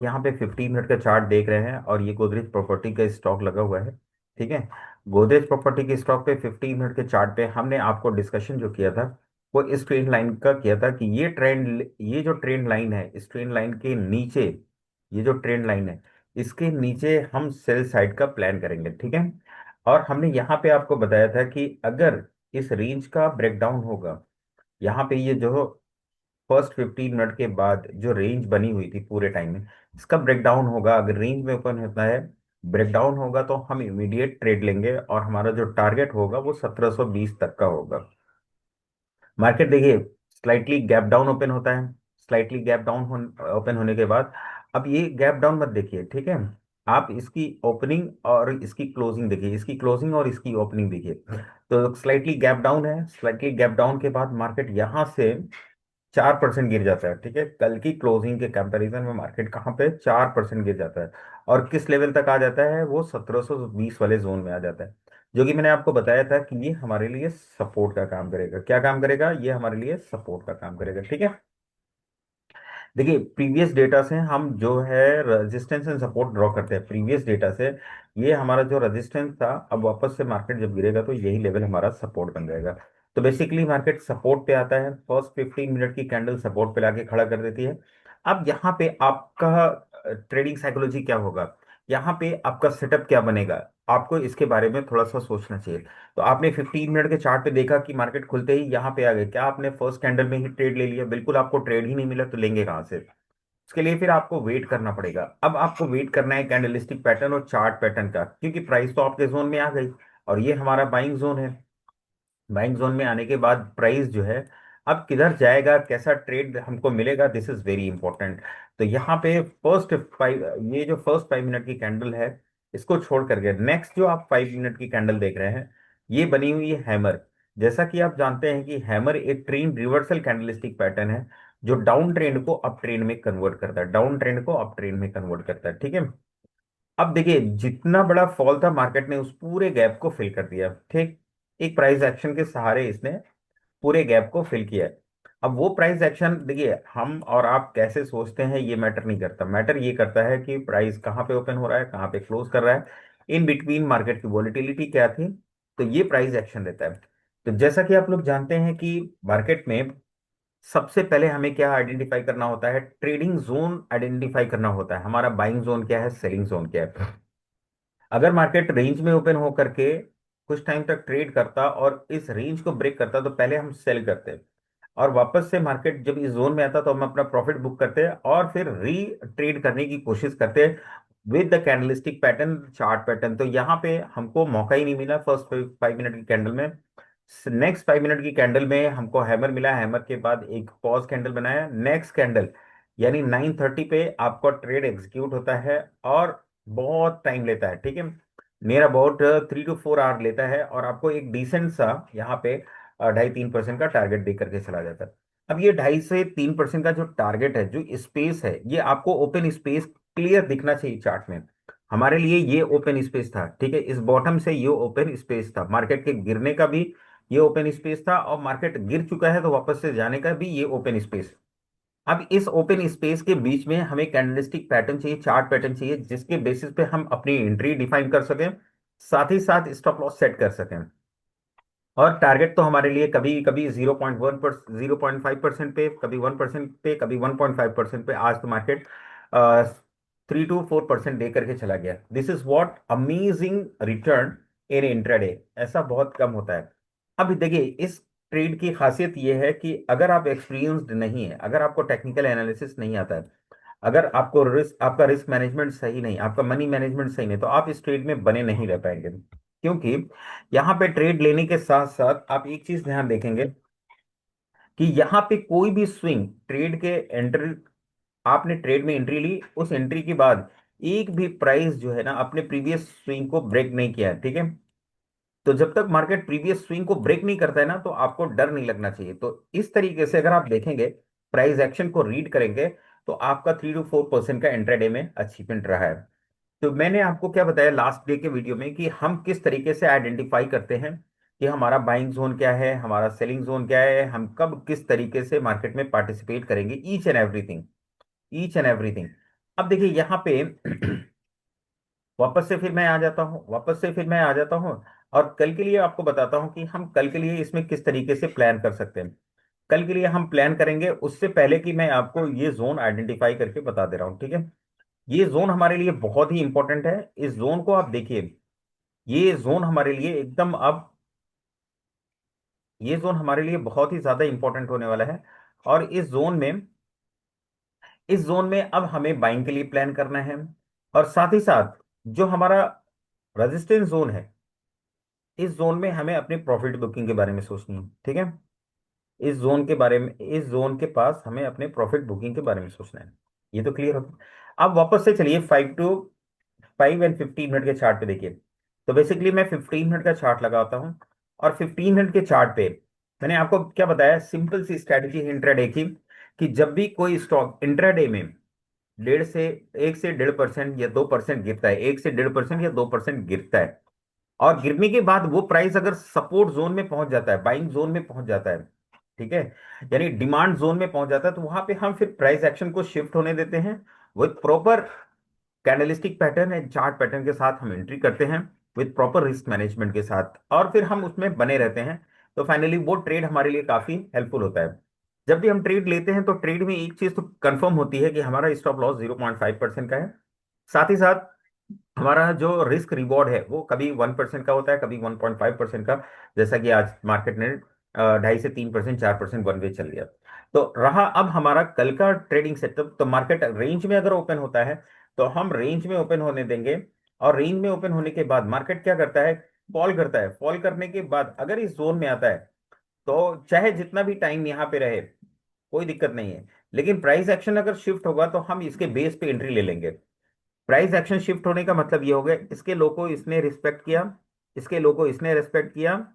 यहाँ पे 15 मिनट का चार्ट देख रहे हैं और ये गोदरेज प्रॉपर्टी का स्टॉक लगा हुआ है। ठीक है। गोदरेज प्रॉपर्टी के स्टॉक पे 15 मिनट के चार्ट पे हमने आपको डिस्कशन जो किया था वो इस ट्रेंड लाइन का किया था कि ये जो ट्रेंड लाइन है, इस ट्रेंड लाइन के नीचे, ये जो ट्रेंड लाइन है इसके नीचे हम सेल साइड का प्लान करेंगे। ठीक है। और हमने यहाँ पे आपको बताया था कि अगर इस रेंज का ब्रेकडाउन होगा, यहाँ पे ये जो फर्स्ट 15 मिनट के बाद जो रेंज बनी हुई थी पूरे टाइम में, इसका ब्रेकडाउन होगा, अगर रेंज में ओपन होता है, ब्रेकडाउन होगा तो हम इमीडिएट ट्रेड लेंगे और हमारा जो टारगेट होगा वो 1720 तक का होगा। मार्केट देखिए स्लाइटली गैप डाउन ओपन होता है, स्लाइटली गैप डाउन ओपन होने के बाद, अब ये गैप डाउन मत देखिए। ठीक है। आप इसकी ओपनिंग और इसकी क्लोजिंग देखिए, इसकी क्लोजिंग और इसकी ओपनिंग देखिए। तो स्लाइटली गैप डाउन है, स्लाइटली गैप डाउन के बाद मार्केट यहाँ से 4% गिर जाता है। ठीक है। कल की क्लोजिंग के कंपैरिजन में मार्केट कहाँ पे 4% गिर जाता है और किस लेवल तक आ जाता है, वो 1720 वाले जोन में आ जाता है, जो कि मैंने आपको बताया था कि ये हमारे लिए सपोर्ट का काम करेगा। क्या काम करेगा? ये हमारे लिए सपोर्ट का काम करेगा। ठीक है। देखिए प्रीवियस डेटा से हम जो है रेजिस्टेंस एंड सपोर्ट ड्रॉ करते हैं, प्रीवियस डेटा से ये हमारा जो रेजिस्टेंस था, अब वापस से मार्केट जब गिरेगा तो यही लेवल हमारा सपोर्ट बन जाएगा। तो बेसिकली मार्केट सपोर्ट पे आता है, फर्स्ट 15 मिनट की कैंडल सपोर्ट पे लाके खड़ा कर देती है। अब यहाँ पे आपका ट्रेडिंग साइकोलॉजी क्या होगा, यहाँ पे आपका सेटअप क्या बनेगा, आपको इसके बारे में थोड़ा सा सोचना चाहिए। तो आपने 15 मिनट के चार्ट पे देखा कि मार्केट खुलते ही यहाँ पे आ गए, क्या आपने फर्स्ट कैंडल में ही ट्रेड ले लिया? बिल्कुल आपको ट्रेड ही नहीं मिला, तो लेंगे कहाँ से? उसके लिए फिर आपको वेट करना पड़ेगा। अब आपको वेट करना है कैंडलस्टिक पैटर्न और चार्ट पैटर्न का, क्योंकि प्राइस तो आपके जोन में आ गई और ये हमारा बाइंग जोन है। बाइंग जोन में आने के बाद प्राइस जो है अब किधर जाएगा, कैसा ट्रेड हमको मिलेगा, दिस इज वेरी इंपॉर्टेंट। तो यहाँ पे फर्स्ट फाइव, ये जो फर्स्ट 5 मिनट की कैंडल है, इसको छोड़ करके नेक्स्ट जो आप 5 मिनट की कैंडल देख रहे हैं, ये बनी हुई है हैमर। जैसा कि आप जानते हैं कि हैमर एक ट्रेंड रिवर्सल कैंडलस्टिक पैटर्न है, जो डाउन ट्रेंड को अप ट्रेंड में कन्वर्ट करता है, डाउन ट्रेंड को अप ट्रेंड में कन्वर्ट करता है। ठीक है। अब देखिए जितना बड़ा फॉल था, मार्केट ने उस पूरे गैप को फिल कर दिया। ठीक। एक प्राइस एक्शन के सहारे इसने पूरे गैप को फिल किया है। अब वो प्राइस एक्शन देखिए, हम और आप कैसे सोचते हैं ये मैटर नहीं करता, मैटर ये करता है कि प्राइस कहाँ पे ओपन हो रहा है, कहाँ पे क्लोज कर रहा है, इन बिटवीन मार्केट की वॉलिटिलिटी क्या थी, तो ये प्राइस एक्शन रहता है। तो जैसा कि आप लोग जानते हैं कि मार्केट में सबसे पहले हमें क्या आइडेंटिफाई करना होता है, ट्रेडिंग जोन आइडेंटिफाई करना होता है, हमारा बाइंग जोन क्या है, सेलिंग जोन क्या है। अगर मार्केट रेंज में ओपन होकर के कुछ टाइम तक ट्रेड करता और इस रेंज को ब्रेक करता, तो पहले हम सेल करते, और वापस से मार्केट जब इस जोन में आता तो हम अपना प्रॉफिट बुक करते हैं और फिर री ट्रेड करने की कोशिश करते हैं with the candlestick pattern, chart pattern. तो यहाँ पे हमको मौका ही नहीं मिला फर्स्ट 5 मिनट की कैंडल में। नेक्स्ट 5 मिनट की कैंडल में हमको हैमर मिला, हैमर के बाद एक पॉज कैंडल बनाया, नेक्स्ट कैंडल यानी 9:30 पे आपका ट्रेड एग्जीक्यूट होता है और बहुत टाइम लेता है। ठीक है। मेरा अबाउट 3 to 4 आवर लेता है और आपको एक डिसेंट सा यहाँ पे 2.5-3% का टारगेट दे करके चला जाता है। अब ये 2.5 से 3% का जो टारगेट है, जो स्पेस है, ये आपको ओपन स्पेस क्लियर दिखना चाहिए चार्ट में। हमारे लिए ये ओपन स्पेस था। ठीक है। इस बॉटम से ये ओपन स्पेस था, मार्केट के गिरने का भी ये ओपन स्पेस था, और मार्केट गिर चुका है तो वापस से जाने का भी ये ओपन स्पेस। अब इस ओपन स्पेस के बीच में हमें कैंडलस्टिक पैटर्न चाहिए, चार्ट पैटर्न चाहिए, जिसके बेसिस पे हम अपनी एंट्री डिफाइन कर सकें, साथ ही साथ स्टॉप लॉस सेट कर सकें। और टारगेट तो हमारे लिए कभी कभी 0.5% पे, कभी 1% पे, कभी 1.5% पे, आज तो मार्केट 3 to 4% दे करके चला गया। This is what amazing return in intraday, ऐसा बहुत कम होता है। अब देखिए इस ट्रेड की खासियत यह है कि अगर आप एक्सपीरियंस्ड नहीं है, अगर आपको टेक्निकल एनालिसिस नहीं आता है, अगर आपको रिस्क, आपका रिस्क मैनेजमेंट सही नहीं, आपका मनी मैनेजमेंट सही नहीं, तो आप इस ट्रेड में बने नहीं रह पाएंगे। क्योंकि यहाँ पे ट्रेड लेने के साथ साथ आप एक चीज ध्यान देखेंगे कि यहाँ पे कोई भी स्विंग ट्रेड के एंट्री, आपने ट्रेड में एंट्री ली, उस एंट्री के बाद एक भी प्राइस जो है ना अपने प्रीवियस स्विंग को ब्रेक नहीं किया है। ठीक है। तो जब तक मार्केट प्रीवियस स्विंग को ब्रेक नहीं करता है ना, तो आपको डर नहीं लगना चाहिए। तो इस तरीके से अगर आप देखेंगे, प्राइस एक्शन को रीड करेंगे, तो आपका 3 to 4% का इंट्राडे में अचीवमेंट रहा है। तो मैंने आपको क्या बताया लास्ट डे के वीडियो में कि हम किस तरीके से आइडेंटिफाई करते हैं कि हमारा बाइंग जोन क्या है, हमारा सेलिंग जोन क्या है, हम कब किस तरीके से मार्केट में पार्टिसिपेट करेंगे, each and everything, each and everything. अब देखिए यहाँ पे वापस से फिर मैं आ जाता हूँ, और कल के लिए आपको बताता हूँ कि हम कल के लिए इसमें किस तरीके से प्लान कर सकते हैं। कल के लिए हम प्लान करेंगे उससे पहले कि मैं आपको ये जोन आइडेंटिफाई करके बता दे रहा हूँ, ठीक है। ये जोन हमारे लिए बहुत ही इंपॉर्टेंट है, इस जोन को आप देखिए। ये जोन हमारे लिए एकदम अब ये जोन हमारे लिए बहुत ही ज्यादा इंपॉर्टेंट होने वाला है। और इस जोन में अब हमें बाइंग के लिए प्लान करना है, और साथ ही साथ जो हमारा रेजिस्टेंस जोन है, इस जोन में हमें अपनी प्रॉफिट बुकिंग के बारे में सोचनी है, ठीक है। इस जोन के पास हमें अपने प्रॉफिट बुकिंग के बारे में सोचना है। ये तो क्लियर हो। अब वापस से चलिए 5 एंड 15 मिनट के चार्ट पे देखिए। तो बेसिकली मैं 15 मिनट का चार्ट लगाता हूँ, और 15 मिनट के चार्ट पे मैंने आपको क्या बताया, सिंपल सी स्ट्रैटेजी है इंट्राडे की, कि जब भी कोई स्टॉक इंट्राडे में डेढ़ से 1 से 1.5% या 2% गिरता है, 1 से 1.5% या 2% गिरता है, और गिरने के बाद वो प्राइस अगर सपोर्ट जोन में पहुंच जाता है, बाइंग जोन में पहुंच जाता है, ठीक है, यानी डिमांड जोन में पहुंच जाता है, तो वहां पे हम फिर प्राइस एक्शन को शिफ्ट होने देते हैं। With proper candlestick pattern and chart pattern के साथ हम एंट्री करते हैं, विथ प्रॉपर रिस्क मैनेजमेंट के साथ, और फिर हम उसमें बने रहते हैं। तो फाइनली वो ट्रेड हमारे लिए काफी हेल्पफुल होता है। जब भी हम ट्रेड लेते हैं तो ट्रेड में एक चीज तो कंफर्म होती है कि हमारा स्टॉप लॉस 0.5% का है। साथ ही साथ हमारा जो रिस्क रिवॉर्ड है वो कभी 1% का होता है, कभी 1.5% का। जैसा कि आज मार्केट ने 2.5 से 3%, 4% वन वे चल गया। तो रहा अब हमारा कल का ट्रेडिंग सेटअप, तो मार्केट रेंज में अगर ओपन होता है तो हम रेंज में ओपन होने देंगे। और रेंज में ओपन होने के बाद मार्केट क्या करता है, फॉल करता है। फॉल करने के बाद अगर इस जोन में आता है, तो चाहे जितना भी टाइम यहाँ पे रहे कोई दिक्कत नहीं है, लेकिन प्राइस एक्शन अगर शिफ्ट होगा तो हम इसके बेस पे एंट्री ले लेंगे। प्राइस एक्शन शिफ्ट होने का मतलब ये हो गया, इसके लो को इसने रिस्पेक्ट किया, इसके लो को इसने रिस्पेक्ट किया,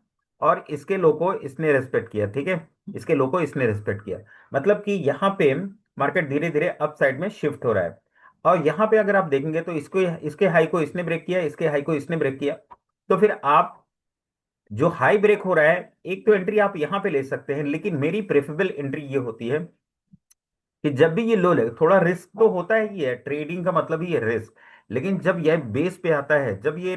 और इसके लो को इसने रिस्पेक्ट किया, ठीक है। इसके लो को इसने रिस्पेक्ट किया, मतलब कि यहाँ पे मार्केट धीरे धीरे अप साइड में शिफ्ट हो रहा है। और यहाँ पे अगर आप देखेंगे तो इसको इसके हाई को इसने ब्रेक किया, इसके हाई को इसने ब्रेक किया। तो फिर आप जो हाई ब्रेक हो रहा है, एक तो एंट्री आप यहाँ पे ले सकते हैं, लेकिन मेरी प्रेफरेबल एंट्री ये होती है कि जब भी ये लो लगे, थोड़ा रिस्क तो होता ही है, ट्रेडिंग का मतलब ही है रिस्क, लेकिन जब यह बेस पे आता है, जब ये